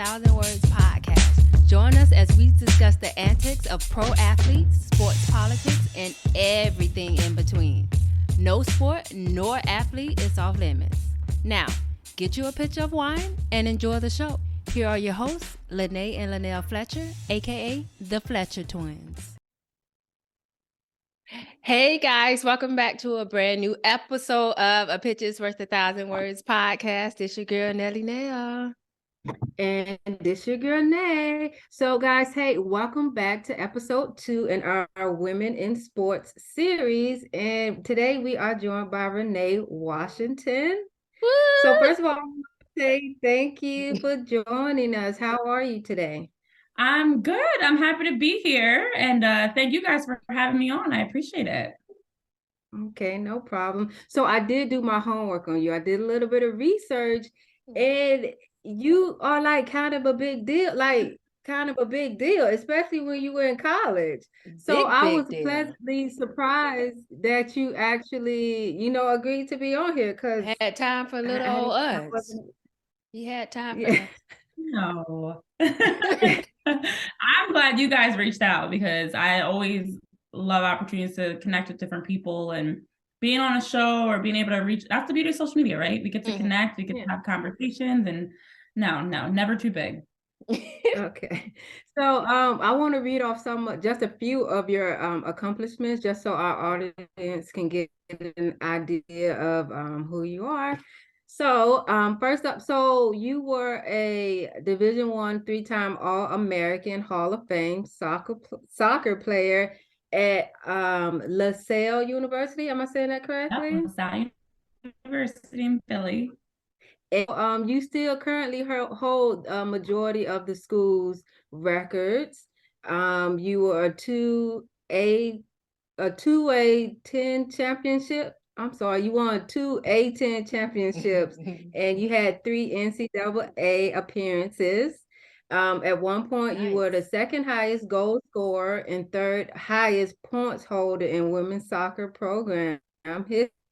1,000 Words podcast. Join us as we discuss the antics of pro athletes, sports politics, and everything in between. No sport nor athlete is off limits. Now, get you a pitcher of wine and enjoy the show. Here are your hosts, Renee and Linnell Fletcher, aka the Fletcher Twins. Hey guys, welcome back to a brand new episode of A Pitcher's Worth 1,000 Words podcast. It's your girl Nelly Nail. And this your girl Nay. So guys, hey, welcome back to episode 2 in our Women in Sports series. And today we are joined by Renee Washington. Woo! So first of all, I want to say thank you for joining us. How are you today? I'm good. I'm happy to be here. And thank you guys for having me on. I appreciate it. Okay, no problem. So I did do my homework on you. I did a little bit of research, and you are like kind of a big deal, especially when you were in college. So I was pleasantly surprised that you actually, agreed to be on here because had time for little old us. He had time for us. No. I'm glad you guys reached out because I always love opportunities to connect with different people, and being on a show or being able to reach, that's the beauty of social media, right? We get to connect, we get to have conversations, and no, never too big. Okay. So I want to read off just a few of your accomplishments, just so our audience can get an idea of who you are. So first up, so you were a Division I 3-time All-American Hall of Fame soccer player at LaSalle University. Am I saying that correctly? Yep, LaSalle University in Philly. And, you still currently hold a majority of the school's records. You were a two-way 10 championship. I'm sorry, you won 2 A10 championships, and you had 3 NCAA appearances. At one point, you were the second highest goal scorer and third highest points holder in women's soccer program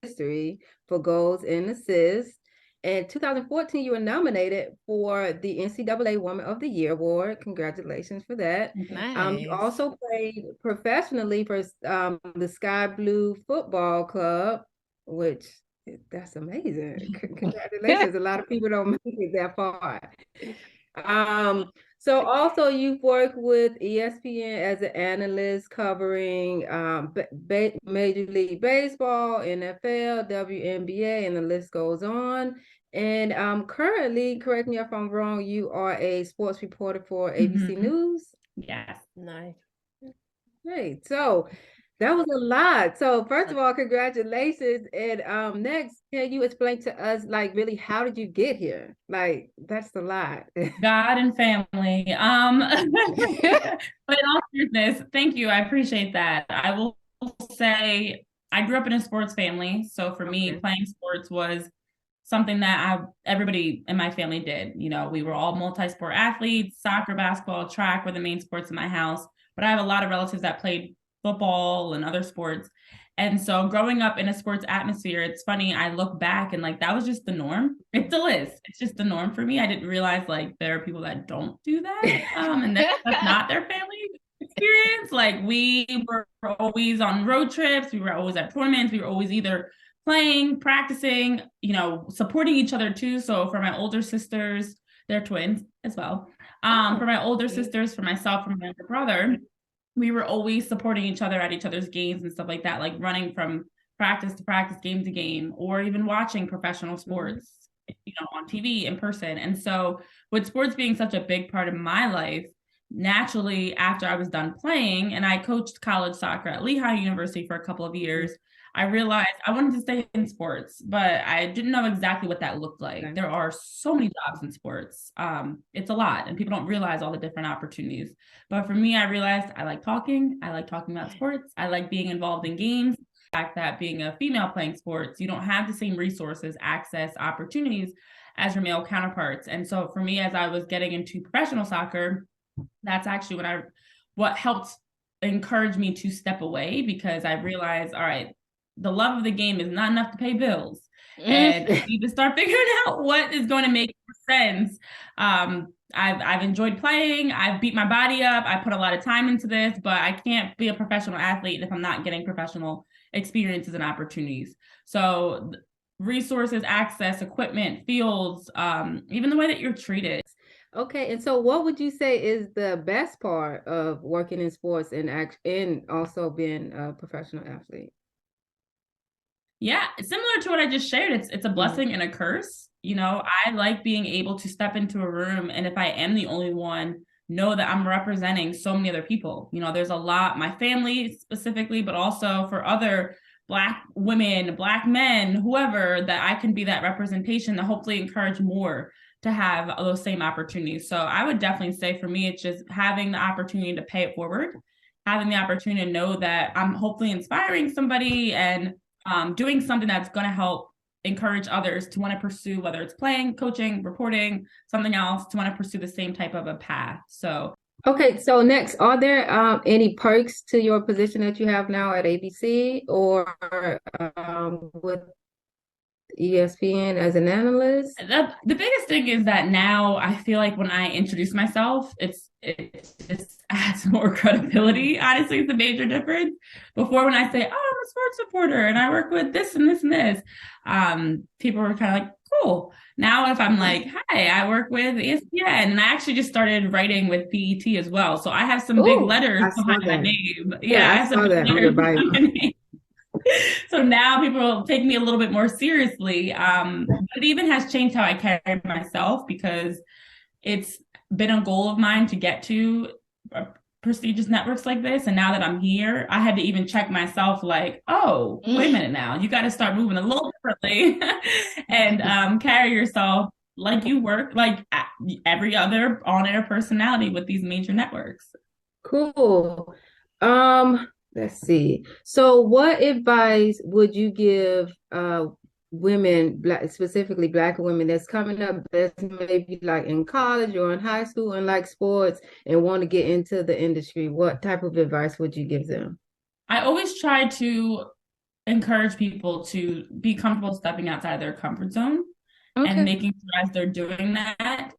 history for goals and assists. In 2014, you were nominated for the NCAA Woman of the Year award. Congratulations for that. Nice. You also played professionally for the Sky Blue Football Club, which that's amazing. Congratulations. A lot of people don't make it that far. So also you've worked with ESPN as an analyst covering Major League Baseball, NFL, WNBA, and the list goes on. And currently, correct me if I'm wrong, you are a sports reporter for ABC News. Yes. Nice. Great. So that was a lot. So first of all, congratulations. And next, can you explain to us, like, really, how did you get here? Like, that's a lot. God and family. But in all seriousness, thank you. I appreciate that. I will say I grew up in a sports family. So for me, playing sports was something that everybody in my family did. You know, we were all multi-sport athletes. Soccer, basketball, track were the main sports in my house. But I have a lot of relatives that played football and other sports. And so growing up in a sports atmosphere, it's funny, I look back and like that was just the norm. It still is. It's just the norm for me. I didn't realize like there are people that don't do that. And that's not their family experience. Like we were always on road trips, we were always at tournaments, we were always either playing, practicing, supporting each other too. So for my older sisters, they're twins as well. For my older sisters, for myself, for my younger brother, we were always supporting each other at each other's games and stuff like that, like running from practice to practice, game to game, or even watching professional sports, on TV in person. And so with sports being such a big part of my life, naturally, after I was done playing, and I coached college soccer at Lehigh University for a couple of years, I realized I wanted to stay in sports, but I didn't know exactly what that looked like. There are so many jobs in sports. It's a lot, and people don't realize all the different opportunities. But for me, I realized I like talking. I like talking about sports. I like being involved in games. The fact that being a female playing sports, you don't have the same resources, access, opportunities as your male counterparts. And so for me, as I was getting into professional soccer, that's actually what helped encourage me to step away, because I realized, all right, the love of the game is not enough to pay bills. and I need to start figuring out what is going to make sense. I've enjoyed playing. I've beat my body up. I put a lot of time into this, but I can't be a professional athlete if I'm not getting professional experiences and opportunities. So resources, access, equipment, fields, even the way that you're treated. Okay, and so what would you say is the best part of working in sports and also being a professional athlete? Yeah, similar to what I just shared, it's a blessing and a curse. You know, I like being able to step into a room, and if I am the only one, know that I'm representing so many other people. You know, there's a lot, my family specifically, but also for other Black women, Black men, whoever, that I can be that representation to hopefully encourage more to have those same opportunities. So I would definitely say for me, it's just having the opportunity to pay it forward, having the opportunity to know that I'm hopefully inspiring somebody and doing something that's going to help encourage others to want to pursue, whether it's playing, coaching, reporting, something else, to want to pursue the same type of a path. So okay, so next, are there any perks to your position that you have now at ABC or with ESPN as an analyst? The biggest thing is that now I feel like when I introduce myself, it just adds more credibility. Honestly, it's a major difference. Before, when I say, "Oh, I'm a sports reporter and I work with this and this and this," people were kind of like, "Cool." Now, if I'm like, "Hi, I work with ESPN," and I actually just started writing with BET as well, so I have some big letters behind my name. Yeah, I have some big letters behind my name. So now people take me a little bit more seriously. But it even has changed how I carry myself, because it's been a goal of mine to get to prestigious networks like this. And now that I'm here, I had to even check myself like, oh, wait a minute now, you got to start moving a little differently and carry yourself like you work like every other on-air personality with these major networks. Cool. Let's see. So what advice would you give women, specifically Black women that's coming up, that's maybe like in college or in high school and like sports and want to get into the industry? What type of advice would you give them? I always try to encourage people to be comfortable stepping outside their comfort zone and making sure as they're doing that,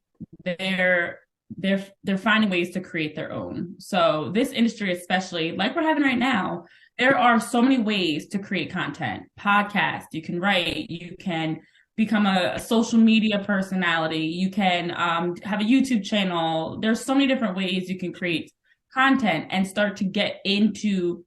they're finding ways to create their own. So this industry, especially like we're having right now, there are so many ways to create content. Podcast, you can write, you can become a social media personality, you can have a YouTube channel. There's so many different ways you can create content and start to get into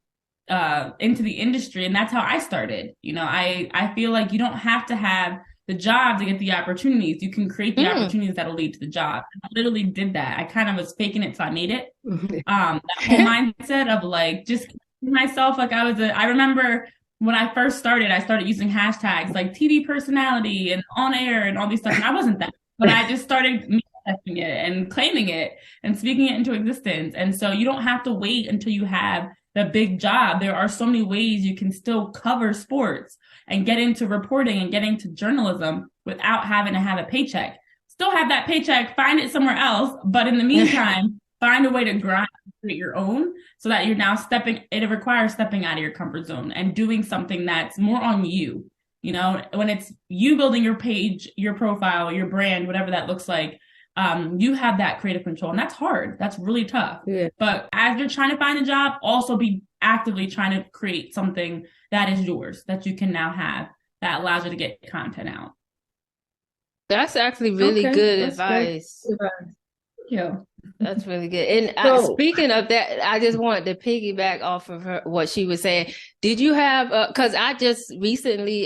the industry. And that's how I started. You know, I feel like you don't have to have the job to get the opportunities. You can create the opportunities that'll lead to the job. I literally did that. I kind of was faking it till I made it. That whole mindset of like just myself like I remember when I first started, I started using hashtags like TV personality and on air and all these stuff. And I wasn't that, but I just started manifesting it and claiming it and speaking it into existence. And so you don't have to wait until you have the big job. There are so many ways you can still cover sports and get into reporting and get into journalism without having to have a paycheck. Still have that paycheck, find it somewhere else. But in the meantime, find a way to grind and create your own so that you're now it requires stepping out of your comfort zone and doing something that's more on you. You know, when it's you building your page, your profile, your brand, whatever that looks like, you have that creative control. And that's hard. That's really tough. Yeah. But as you're trying to find a job, also be actively trying to create something that is yours, that you can now have, that allows you to get content out. That's actually really good advice. Thank you. That's really good. And speaking of that, I just wanted to piggyback off of what she was saying. Did you have, because I just recently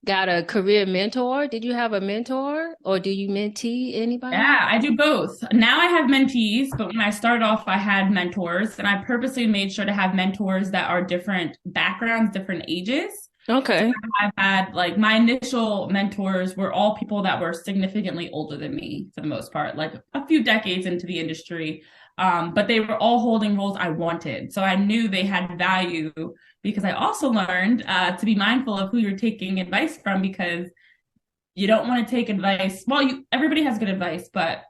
got a career mentor. Did you have a mentor or do you mentee anybody? Yeah, I do both. Now I have mentees, but when I started off, I had mentors, and I purposely made sure to have mentors that are different backgrounds, different ages. Okay. So I've had like my initial mentors were all people that were significantly older than me for the most part, like a few decades into the industry. But they were all holding roles I wanted. So I knew they had value because I also learned to be mindful of who you're taking advice from, because you don't want to take advice. Well, everybody has good advice, but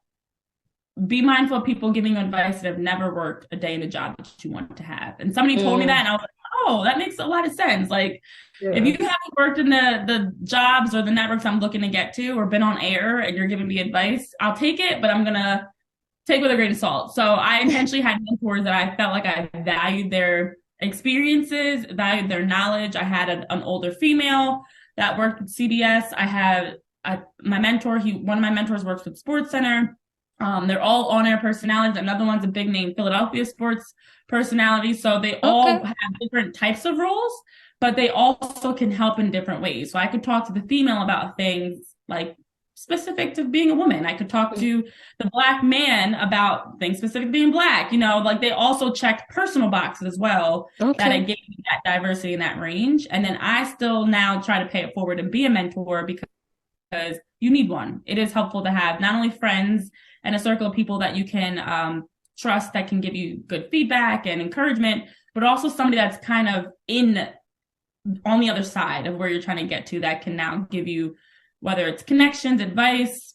be mindful of people giving you advice that have never worked a day in a job that you want to have. And somebody told me that and I was like, oh, that makes a lot of sense. Like, if Yeah. you haven't worked in the jobs or the networks I'm looking to get to or been on air and you're giving me advice, I'll take it, but I'm gonna take with a grain of salt. So I intentionally had mentors that I felt like I valued their experiences, valued their knowledge. I had an older female that worked with CBS. I had my mentor. One of my mentors works with Sports Center. They're all on-air personalities. Another one's a big name Philadelphia sports personality. So they all have different types of roles, but they also can help in different ways. So I could talk to the female about things like specific to being a woman. I could talk to the Black man about things specific to being Black. Like they also checked personal boxes as well. That it gave me that diversity in that range. And then I still now try to pay it forward and be a mentor because you need one. It is helpful to have not only friends and a circle of people that you can trust that can give you good feedback and encouragement, but also somebody that's kind of on the other side of where you're trying to get to that can now give you, whether it's connections, advice,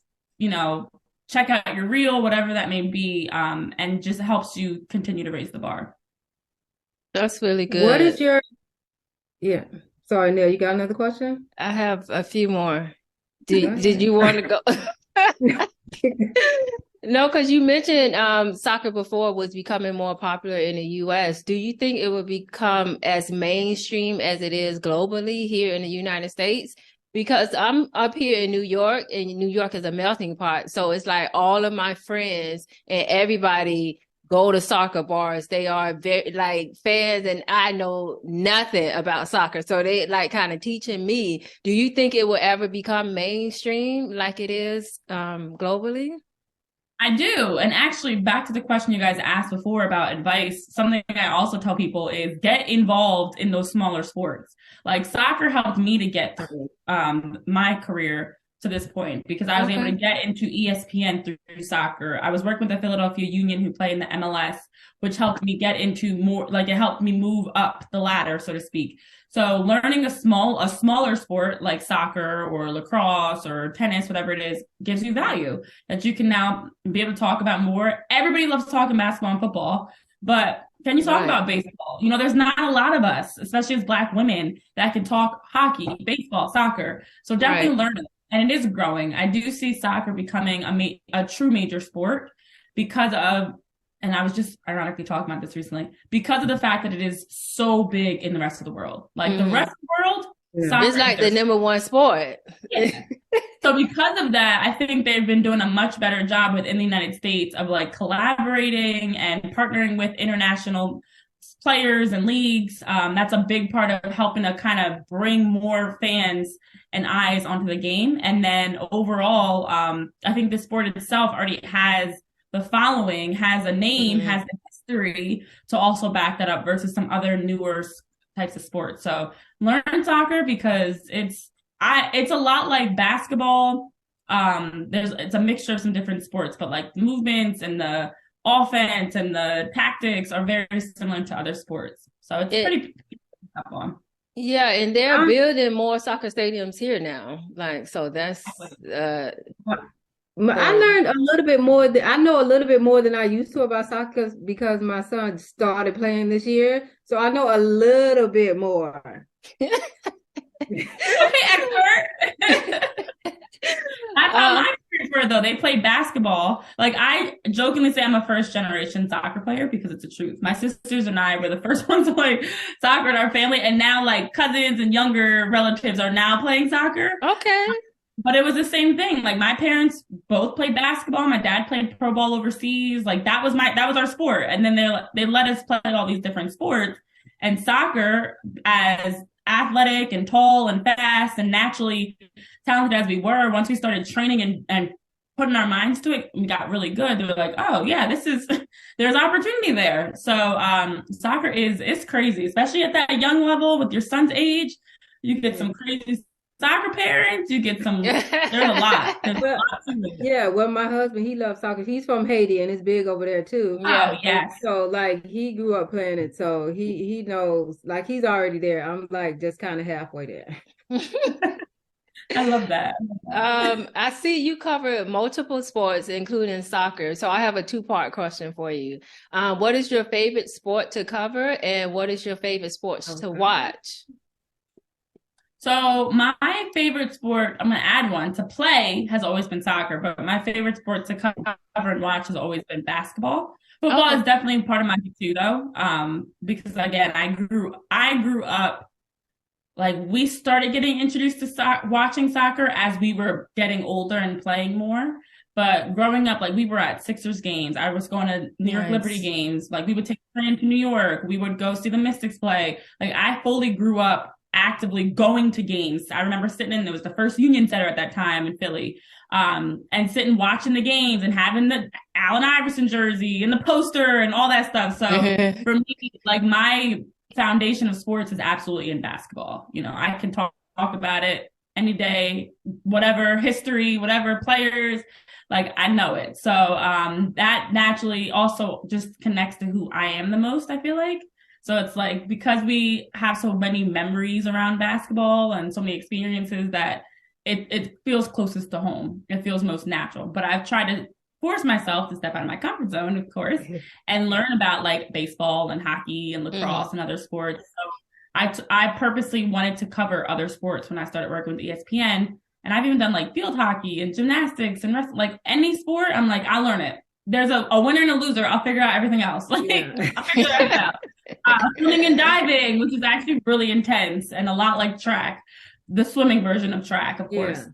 check out your reel, whatever that may be, and just helps you continue to raise the bar. That's really good. What is your, yeah. Sorry, Neil, you got another question? I have a few more. Did you want to go? No, because you mentioned soccer before was becoming more popular in the US. Do you think it will become as mainstream as it is globally here in the United States? Because I'm up here in New York, and New York is a melting pot. So it's like all of my friends and everybody go to soccer bars. They are very like fans, and I know nothing about soccer. So they like kind of teaching me. Do you think it will ever become mainstream like it is globally? I do. And actually, back to the question you guys asked before about advice, something I also tell people is get involved in those smaller sports. Like soccer helped me to get through my career to this point because I was able to get into ESPN through soccer. I was working with the Philadelphia Union who play in the MLS, which helped me get into more, like it helped me move up the ladder, so to speak. So learning a smaller sport like soccer or lacrosse or tennis, whatever it is, gives you value that you can now be able to talk about more. Everybody loves talking basketball and football, but can you talk about baseball? There's not a lot of us, especially as Black women, that can talk hockey, baseball, soccer. So definitely learn it. And it is growing. I do see soccer becoming a true major sport because of, and I was just ironically talking about this recently, because of the fact that it is so big in the rest of the world. Like the rest of the world, soccer it's like the number one sport. Yeah. So because of that, I think they've been doing a much better job within the United States of like collaborating and partnering with international players and leagues. That's a big part of helping to kind of bring more fans and eyes onto the game. And then overall, I think the sport itself already has the following, has a name, has the history to also back that up versus some other newer types of sports. So learn soccer because it's a lot like basketball. It's a mixture of some different sports, but like the movements and the offense and the tactics are very similar to other sports. So it's pretty tough on. Yeah, and they're building more soccer stadiums here now. Like, so that's I learned a little bit more. I know a little bit more than I used to about soccer because my son started playing this year. So I know a little bit more. Okay, expert. That's how my parents were, though. They played basketball. Like, I jokingly say I'm a first generation soccer player because it's the truth. My sisters and I were the first ones to play soccer in our family. And now, like, cousins and younger relatives are now playing soccer. Okay. But it was the same thing. Like, my parents both played basketball. My dad played pro ball overseas. Like, that was our sport. And then they let us play all these different sports. And soccer, as athletic and tall and fast and naturally talented as we were, once we started training and putting our minds to it, we got really good. They were like, oh yeah, there's opportunity there. So soccer is crazy, especially at that young level with your son's age. You get some crazy soccer parents, you get some, there's a lot. Well, my husband, he loves soccer. He's from Haiti and it's big over there too. Oh, yes. So like he grew up playing it. So he knows, like he's already there. I'm like just kind of halfway there. I love that. I see you cover multiple sports, including soccer. So I have a two-part question for you. What is your favorite sport to cover, and what is your favorite sports to watch? So my favorite sport, I'm going to add one, to play has always been soccer, but my favorite sport to cover and watch has always been basketball. Football is definitely part of my too, though, because again, I grew up, like, we started getting introduced to watching soccer as we were getting older and playing more. But growing up, like, we were at Sixers games. I was going to New York Liberty games. Like, we would take a train to New York. We would go see the Mystics play. Like, I fully grew up actively going to games. I remember sitting in, it was the first Union Center at that time in Philly, and sitting watching the games and having the Allen Iverson jersey and the poster and all that stuff. So for me, like, my foundation of sports is absolutely in basketball. You know, I can talk about it any day, whatever history, whatever players, like, I know it. So that naturally also just connects to who I am the most, I feel like. So it's like, because we have so many memories around basketball and so many experiences, that it feels closest to home. It feels most natural. But I've tried to force myself to step out of my comfort zone, of course, and learn about, like, baseball and hockey and lacrosse and other sports. So I purposely wanted to cover other sports when I started working with ESPN. And I've even done, like, field hockey and gymnastics and like any sport. I'm like, I'll learn it. There's a winner and a loser. I'll figure out everything else. Like, I'll figure it out. Swimming and diving, which is actually really intense and a lot like track, the swimming version of track, of course.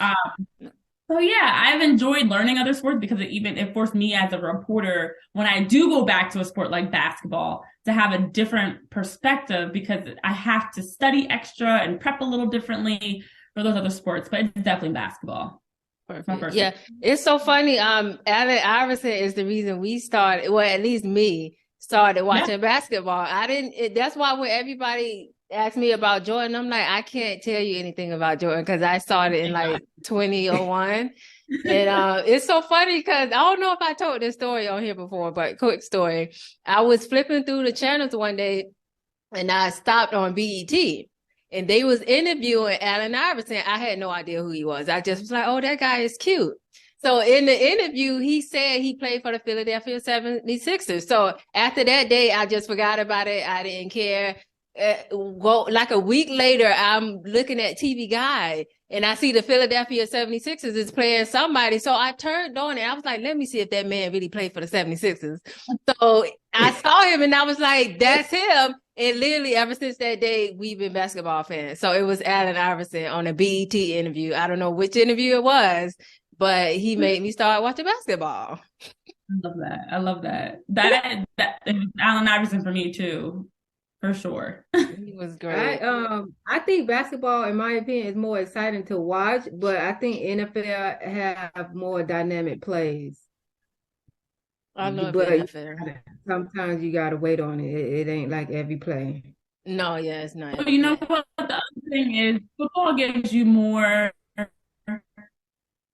So yeah, I've enjoyed learning other sports because it forced me as a reporter, when I do go back to a sport like basketball, to have a different perspective, because I have to study extra and prep a little differently for those other sports. But it's definitely basketball. Yeah, it's so funny. Allen Iverson is the reason we started, well, at least me, started watching basketball. That's why when everybody asked me about Jordan, I'm like, I can't tell you anything about Jordan because I started in like 2001. And it's so funny because I don't know if I told this story on here before, but quick story. I was flipping through the channels one day and I stopped on BET. And they was interviewing Allen Iverson. I had no idea who he was. I just was like, oh, that guy is cute. So in the interview, he said he played for the Philadelphia 76ers. So after that day, I just forgot about it. I didn't care. Like a week later, I'm looking at TV Guide and I see the Philadelphia 76ers is playing somebody. So I turned on it. I was like, let me see if that man really played for the 76ers. So I saw him and I was like, that's him. And literally ever since that day, we've been basketball fans. So it was Allen Iverson on a BET interview. I don't know which interview it was, but he made me start watching basketball. I love that. That it was Allen Iverson for me too, for sure. He was great. I think basketball, in my opinion, is more exciting to watch, but I think NFL have more dynamic plays. I love NFL. Sometimes you gotta wait on it. It ain't like every play. No, yeah, it's not. But you know what? The other thing is, football gives you more.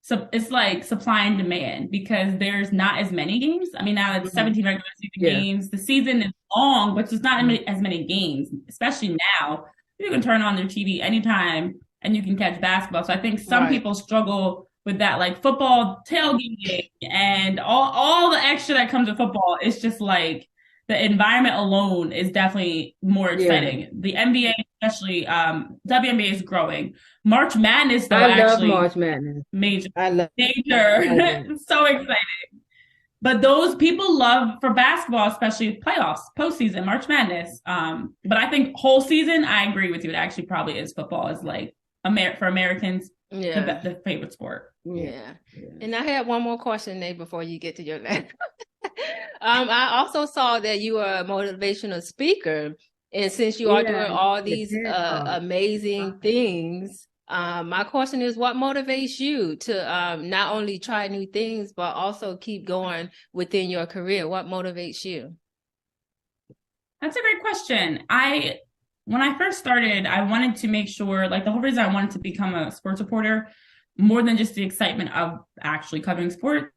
So it's like supply and demand because there's not as many games. I mean, now it's 17 regular season games. The season is long, but there's not as many games, especially now. You can turn on their TV anytime and you can catch basketball. So I think some people struggle with that, like football tailgating and all the extra that comes with football. It's just like the environment alone is definitely more exciting. The NBA, especially WNBA, is growing. March Madness, though, I love March Madness. Major. It. So exciting. But those people love for basketball, especially playoffs, postseason, March Madness. But I think whole season, I agree with you. It actually probably is football is like for Americans. The favorite sport. Yeah. And I had one more question, Nate, before you get to your next. I also saw that you are a motivational speaker, and since you are doing all these amazing things, my question is, what motivates you to not only try new things but also keep going within your career? What motivates you? That's a great question. When I first started, I wanted to make sure, like, the whole reason I wanted to become a sports reporter, more than just the excitement of actually covering sports,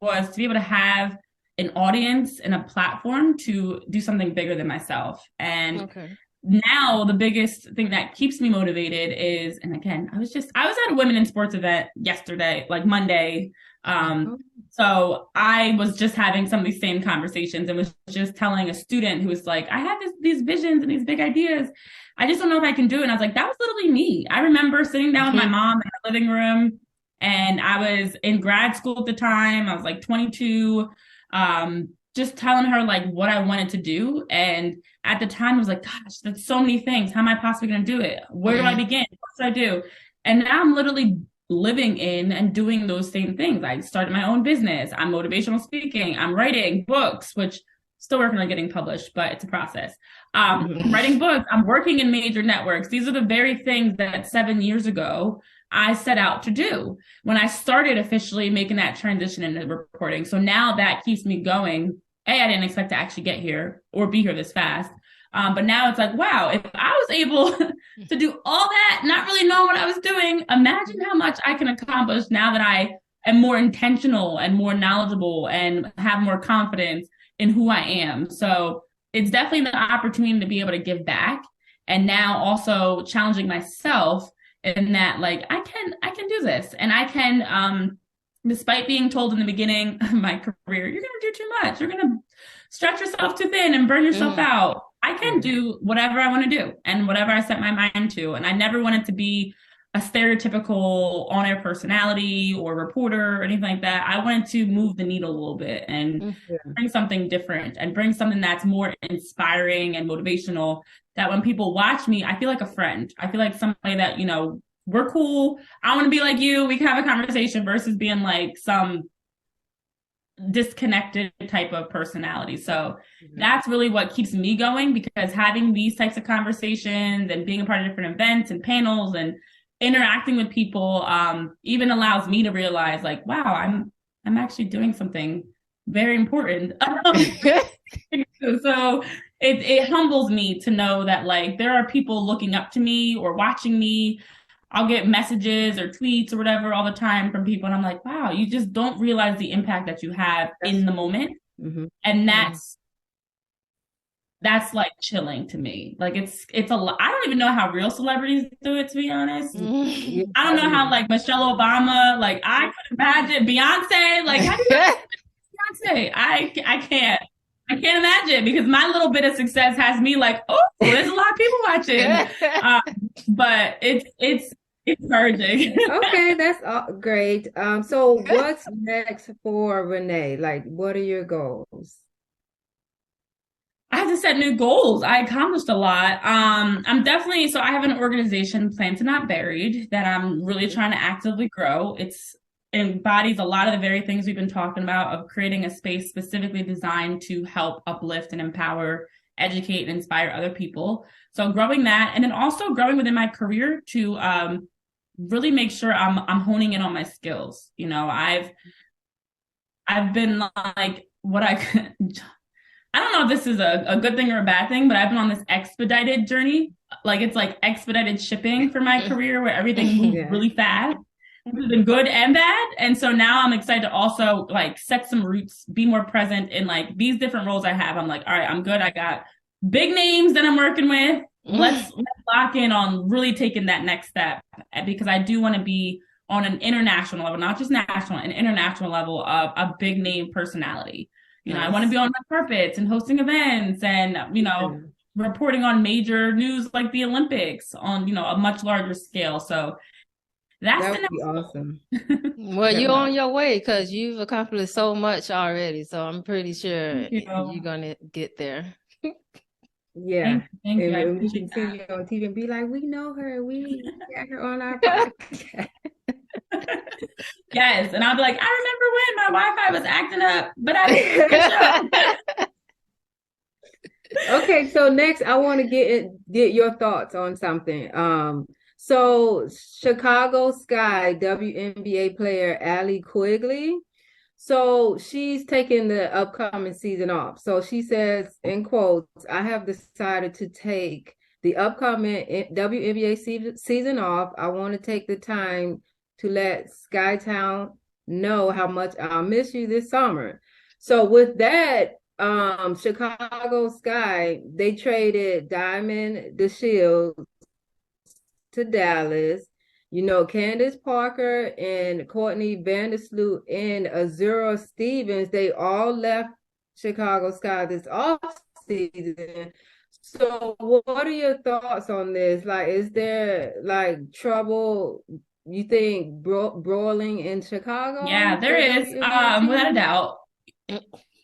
was to be able to have an audience and a platform to do something bigger than myself. And now the biggest thing that keeps me motivated is, and again, I was at a women in sports event yesterday, like Monday. So I was just having some of these same conversations and was just telling a student who was like, I have these visions and these big ideas. I just don't know if I can do it. And I was like, that was literally me. I remember sitting down with my mom in the living room, and I was in grad school at the time. I was like 22, just telling her like what I wanted to do. And at the time I was like, gosh, that's so many things. How am I possibly going to do it? Where do I begin? What should I do? And now I'm literally living in and doing those same things. I started my own business. I'm motivational speaking. I'm writing books, which still working on getting published, but it's a process. Writing books. I'm working in major networks. These are the very things that 7 years ago I set out to do when I started officially making that transition into reporting. So now that keeps me going. I didn't expect to actually get here or be here this fast. But now it's like, wow, if I was able to do all that, not really knowing what I was doing, imagine how much I can accomplish now that I am more intentional and more knowledgeable and have more confidence in who I am. So it's definitely the opportunity to be able to give back. And now also challenging myself in that, like, I can do this, and I can, despite being told in the beginning of my career, you're going to do too much. You're going to stretch yourself too thin and burn yourself out. I can do whatever I want to do and whatever I set my mind to. And I never wanted to be a stereotypical on-air personality or reporter or anything like that. I wanted to move the needle a little bit and bring something different and bring something that's more inspiring and motivational, that when people watch me, I feel like a friend. I feel like somebody that, you know, we're cool. I want to be like you. We can have a conversation, versus being like some disconnected type of personality. So that's really what keeps me going, because having these types of conversations and being a part of different events and panels and interacting with people even allows me to realize, like, wow, I'm actually doing something very important. So it humbles me to know that, like, there are people looking up to me or watching me. I'll get messages or tweets or whatever all the time from people, and I'm like, wow, you just don't realize the impact that you have in the moment. And that's like chilling to me. Like, it's a lot. I don't even know how real celebrities do it, to be honest. I don't know how, like, Michelle Obama, like, I could imagine Beyonce, like, how do you Beyonce? I can't imagine, because my little bit of success has me like, oh, there's a lot of people watching. But it's encouraging. Okay, that's great. So what's next for Renee? Like, what are your goals? I have to set new goals. I accomplished a lot. I'm definitely, so I have an organization, Planted Not Buried, that I'm really trying to actively grow. It's embodies a lot of the very things we've been talking about, of creating a space specifically designed to help uplift and empower, educate, and inspire other people. So growing that, and then also growing within my career to really make sure I'm honing in on my skills. You know, I've been like, I don't know if this is a good thing or a bad thing, but I've been on this expedited journey. Like, it's like expedited shipping for my career, where everything moves really fast. It's been good and bad. And so now I'm excited to also, like, set some roots, be more present in, like, these different roles I have. I'm like, all right, I'm good. I got big names that I'm working with. Let's lock in on really taking that next step, because I do want to be on an international level, not just national, an international level of a big name personality. You know, I want to be on the carpets and hosting events and, you know, reporting on major news like the Olympics on, you know, a much larger scale. So that would be awesome. Well, you're on your way, because you've accomplished so much already. So I'm pretty sure you're going to get there. Yeah. Thank you. And we can see you on TV and be like, we know her. We got her on our podcast. Yes. And I'll be like, I remember when my Wi-Fi was acting up, but I Okay, so next I want to get your thoughts on something. So Chicago Sky WNBA player Allie Quigley, so she's taking the upcoming season off. So she says, in quotes, I have decided to take the upcoming WNBA season off. I want to take the time to let Skytown know how much I'll miss you this summer. So with that, Chicago Sky, they traded Diamond DeShields to Dallas. You know, Candace Parker and Courtney Vandersloot and Azura Stevens, they all left Chicago Sky this offseason. So what are your thoughts on this? Like, is there like trouble, you think, broiling in Chicago? Yeah, there is, without a doubt.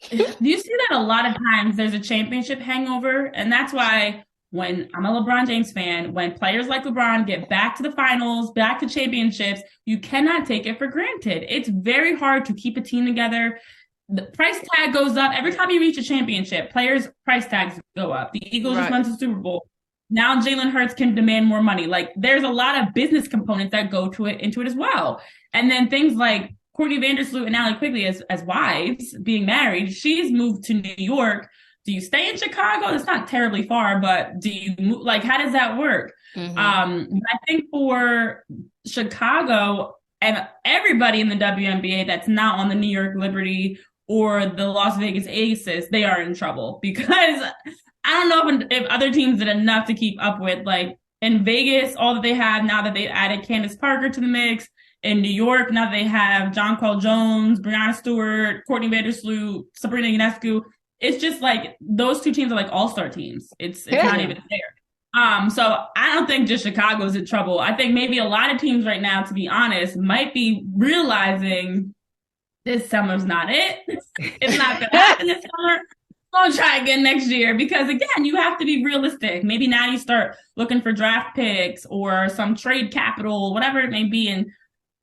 You see that a lot of times there's a championship hangover, and that's why when I'm a LeBron James fan, when players like LeBron get back to the finals, back to championships, you cannot take it for granted. It's very hard to keep a team together. The price tag goes up every time you reach a championship. Players' price tags go up. The Eagles just went to the Super Bowl. Now Jalen Hurts can demand more money. Like, there's a lot of business components that go into it as well. And then things like Courtney Vandersloot and Allie Quigley as wives being married, she's moved to New York. Do you stay in Chicago? It's not terribly far, but do you move? Like, how does that work? I think for Chicago and everybody in the WNBA that's not on the New York Liberty or the Las Vegas Aces, they are in trouble because I don't know if other teams did enough to keep up with. Like, in Vegas, all that they have now that they've added Candace Parker to the mix. In New York, now they have Jonquel Jones, Breanna Stewart, Courtney Vandersloot, Sabrina Ionescu. It's just like those two teams are like all-star teams. It's not even fair. So I don't think just Chicago's in trouble. I think maybe a lot of teams right now, to be honest, might be realizing this summer's not it. It's not going to happen this summer. I'll try again next year because, again, you have to be realistic. Maybe now you start looking for draft picks or some trade capital, whatever it may be, and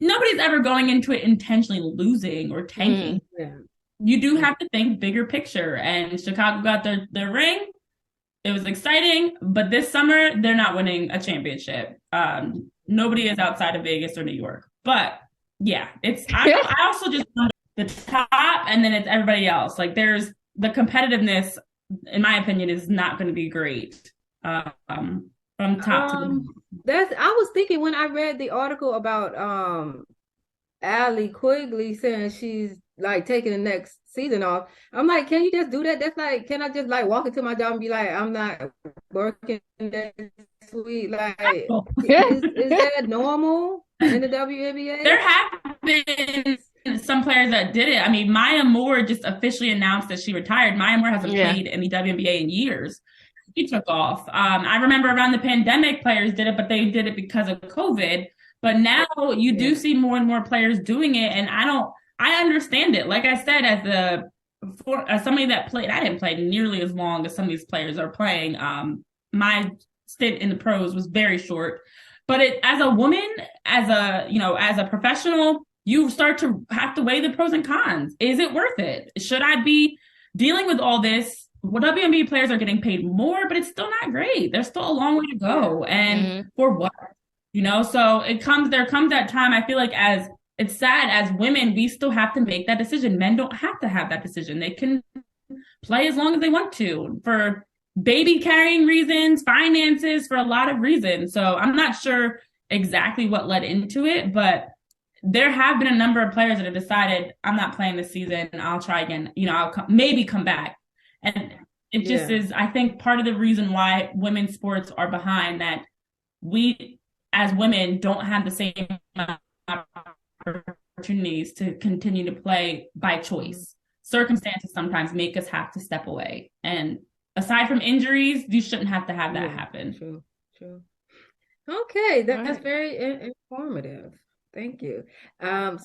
nobody's ever going into it intentionally losing or tanking. You do have to think bigger picture. And Chicago got their ring. It was exciting. But this summer, they're not winning a championship. Nobody is outside of Vegas or New York. But, yeah, I also just want the top, and then it's everybody else. Like, there's the competitiveness, in my opinion, is not going to be great from top to the I was thinking when I read the article about Allie Quigley saying she's like taking the next season off. I'm like, can you just do that? That's like, can I just like walk into my job and be like, I'm not working next week? Like, is that normal in the WNBA? There have been some players that did it. I mean, Maya Moore just officially announced that she retired. Maya Moore hasn't played in the WNBA in years. She took off. I remember around the pandemic, players did it, but they did it because of COVID. But now you do see more and more players doing it, and I understand it. Like I said, as somebody that played, I didn't play nearly as long as some of these players are playing. My stint in the pros was very short. But as a woman, as a professional, you start to have to weigh the pros and cons. Is it worth it? Should I be dealing with all this? Well, WNBA players are getting paid more, but it's still not great. There's still a long way to go. And for what? So there comes that time. I feel like it's sad, as women, we still have to make that decision. Men don't have to have that decision. They can play as long as they want to for baby carrying reasons, finances, for a lot of reasons. So I'm not sure exactly what led into it, but there have been a number of players that have decided, I'm not playing this season. I'll try again. I'll maybe come back. And it just is, I think, part of the reason why women's sports are behind, that we as women don't have the same opportunities to continue to play by choice. Circumstances sometimes make us have to step away. And aside from injuries, you shouldn't have to have that happen. True. Okay, that's very informative. Thank you.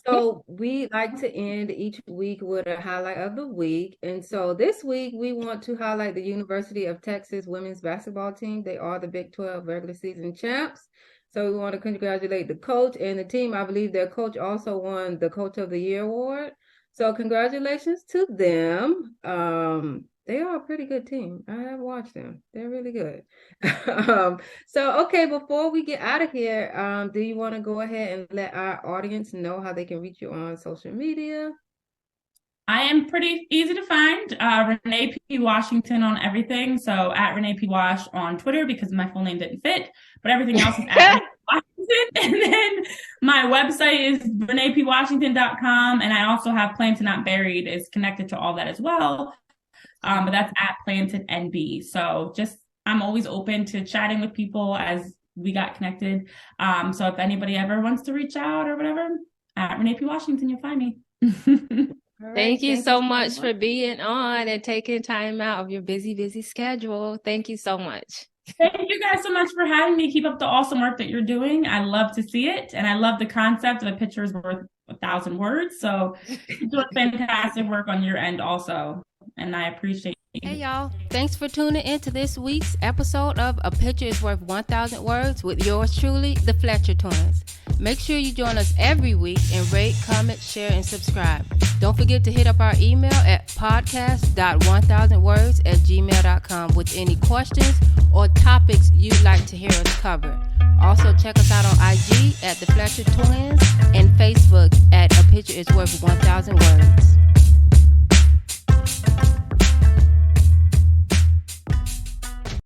So we like to end each week with a highlight of the week. And so this week we want to highlight the University of Texas women's basketball team. They are the Big 12 regular season champs. So we want to congratulate the coach and the team. I believe their coach also won the Coach of the Year award. So congratulations to them. They are a pretty good team. I have watched them. They're really good. So, okay, before we get out of here, do you want to go ahead and let our audience know how they can reach you on social media? I am pretty easy to find. Renee P. Washington on everything. So at Renee P. Wash on Twitter, because my full name didn't fit, but everything else is at Washington. And then my website is ReneePWashington.com. And I also have Claim to Not Buried is connected to all that as well. But that's at Planted NB. So I'm always open to chatting with people as we got connected. So if anybody ever wants to reach out or whatever, at Renee P. Washington, you'll find me. All right, Thank you so much for being on and taking time out of your busy schedule. Thank you so much. Thank you guys so much for having me. Keep up the awesome work that you're doing. I love to see it. And I love the concept of a picture is worth 1,000 words. So you're doing fantastic work on your end also. And I appreciate it. Hey y'all, thanks for tuning into this week's episode of A Picture is Worth 1,000 Words with yours truly, the Fletcher Twins. Make sure you join us every week and rate, comment, share, and subscribe. Don't forget to hit up our email at podcast.1000words@gmail.com with any questions or topics you'd like to hear us cover. Also, check us out on IG at the Fletcher Twins and Facebook at A Picture is Worth 1,000 Words.